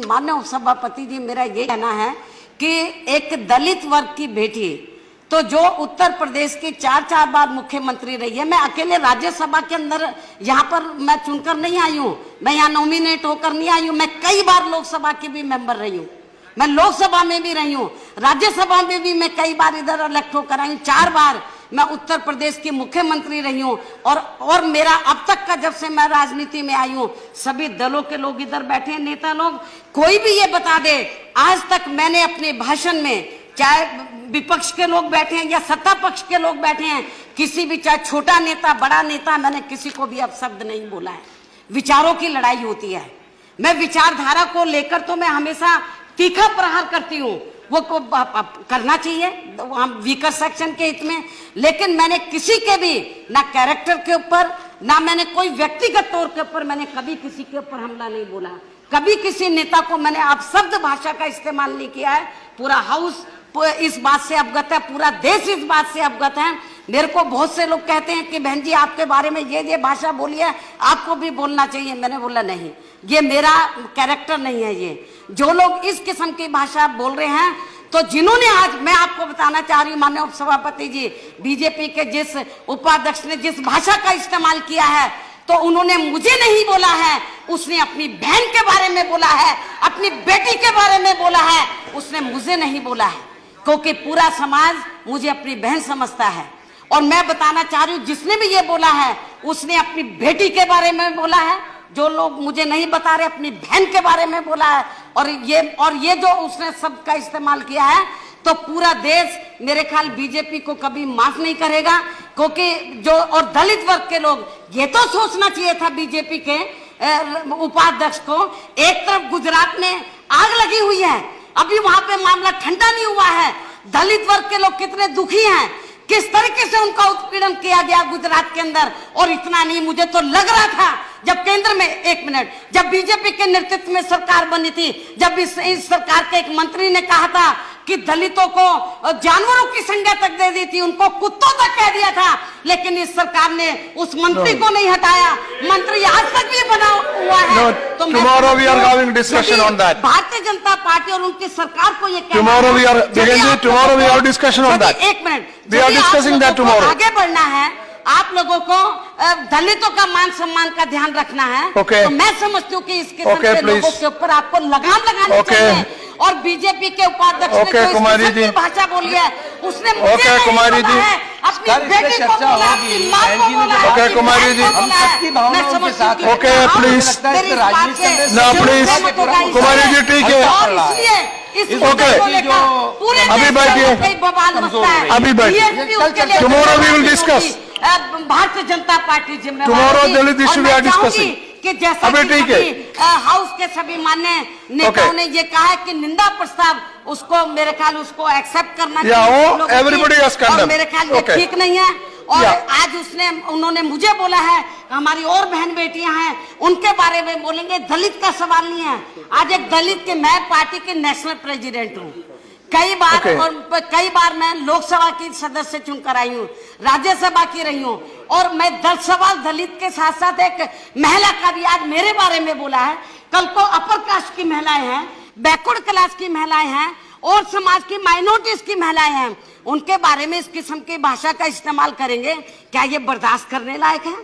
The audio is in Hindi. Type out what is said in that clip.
माननीय सभापति जी, मेरा ये कहना है कि एक दलित वर्ग की बेटी तो जो उत्तर प्रदेश की 4 बार मुख्यमंत्री रही है, मैं अकेले राज्यसभा के अंदर यहाँ पर मैं चुनकर नहीं आई हूँ, मैं यहाँ नॉमिनेट होकर नहीं आई हूँ, मैं कई बार लोकसभा की भी मेंबर रही हूँ, मैं लोकसभा में भी रही हूँ, राज्यसभा में भी मैं कई बार इधर इलेक्ट होकर आई हूँ, 4 बार मैं उत्तर प्रदेश की मुख्यमंत्री रही हूँ। और मेरा अब तक का, जब से मैं राजनीति में आई हूँ, सभी दलों के लोग इधर बैठे हैं, नेता लोग, कोई भी ये बता दे आज तक मैंने अपने भाषण में, चाहे विपक्ष के लोग बैठे हैं या सत्ता पक्ष के लोग बैठे हैं, किसी भी, चाहे छोटा नेता बड़ा नेता, मैंने किसी को भी अपशब्द नहीं बोला है। विचारों की लड़ाई होती है, मैं विचारधारा को लेकर तो मैं हमेशा तीखा प्रहार करती हूँ, वो को करना चाहिए हम वीकर सेक्शन के हित में, लेकिन मैंने किसी के भी ना कैरेक्टर के ऊपर, ना मैंने कोई व्यक्तिगत तौर के ऊपर मैंने कभी किसी के ऊपर हमला नहीं बोला, कभी किसी नेता को मैंने अपशब्द भाषा का इस्तेमाल नहीं किया है। पूरा हाउस इस बात से अवगत है, पूरा देश इस बात से अवगत है। मेरे को बहुत से लोग कहते हैं कि बहन जी आपके बारे में ये भाषा बोली है, आपको भी बोलना चाहिए। मैंने बोला नहीं, ये मेरा कैरेक्टर नहीं है। ये जो लोग इस किस्म की भाषा बोल रहे हैं, तो जिन्होंने, आज मैं आपको बताना चाह रही हूँ माननीय उपसभापति जी, बीजेपी के जिस उपाध्यक्ष ने जिस भाषा का इस्तेमाल किया है, तो उन्होंने मुझे नहीं बोला है, उसने अपनी बहन के बारे में बोला है, अपनी बेटी के बारे में बोला है, उसने मुझे नहीं बोला है, क्योंकि पूरा समाज मुझे अपनी बहन समझता है। और मैं बताना चाह रही हूँ, जिसने भी ये बोला है उसने अपनी बेटी के बारे में बोला है, जो लोग मुझे नहीं बता रहे अपनी बहन के बारे में बोला है। और ये जो उसने शब्द का इस्तेमाल किया है, तो पूरा देश मेरे ख्याल बीजेपी को कभी माफ नहीं करेगा, क्योंकि जो, और दलित वर्ग के लोग, ये तो सोचना चाहिए था बीजेपी के उपाध्यक्ष को, एक तरफ गुजरात में आग लगी हुई है, अभी वहां पे मामला ठंडा नहीं हुआ है, दलित वर्ग के लोग कितने दुखी हैं, किस तरीके से उनका उत्पीड़न किया गया गुजरात के अंदर। और इतना नहीं, मुझे तो लग रहा था जब केंद्र में, एक मिनट, जब बीजेपी के नेतृत्व में सरकार बनी थी, जब इस सरकार के एक मंत्री ने कहा था कि दलितों को जानवरों की संज्ञा तक दे दी थी, उनको कुत्तों तक कह दिया था, लेकिन इस सरकार ने उस मंत्री को नहीं हटाया, मंत्री आज तक भी बना हुआ है। तो tomorrow we are having discussion on that. भारतीय जनता पार्टी और उनकी सरकार को ये tomorrow we have discussion on that. एक minute, we are discussing that tomorrow. आगे बढ़ना है, आप लोगों को दलितों का मान सम्मान का ध्यान रखना है। okay. तो मैं समझती हूँ कि इस किस्म के लोगों के ऊपर आपको लगाम लगानी चाहिए। और बीजेपी के उपाध्यक्ष ने जो इस किस्म की भाषा बोली है, उसने मुझे नहीं बोला है, अपनी बेटी को बोला, अपनी माँ को बोला है, ओके कुमारी जी, हम सबकी भावनाओं के साथ हैं। ओके प्लीज, ना प्लीज कुमारी जी, ठीक है। और इसलिए ओके, अभी बैठिए, अभी बैठिए, टुमारो वी विल डिस्कस। भारतीय जनता पार्टी जिम्मेदार tomorrow Dalit issue we are discussing, कि जैसा अभी ठीक है, हाउस के सभी मान्य नेताओं ने ये कहा है कि निंदा प्रस्ताव उसको, मेरे ख्याल उसको एक्सेप्ट करना चाहिए। एवरीबॉडी हैज कंडेम्ड, मेरे ख्याल ये ठीक नहीं है। और आज उन्होंने मुझे बोला है, हमारी और बहन बेटियां हैं, उनके बारे में बोलेंगे। दलित का सवाल नहीं है, आज एक दलित के, मैं पार्टी के नेशनल प्रेसिडेंट हूँ, कई बार मैं लोकसभा की सदस्य चुनकर आई हूँ, राज्यसभा की रही हूँ, और मैं 10 सवाल दलित के साथ साथ एक महिला का भी आज मेरे बारे में बोला है। कल को अपर कास्ट की महिलाएं हैं, बैकवर्ड क्लास की महिलाएं हैं, और समाज की माइनॉरिटीज की महिलाएं हैं, उनके बारे में इस किस्म की भाषा का इस्तेमाल करेंगे, क्या ये बर्दाश्त करने लायक है?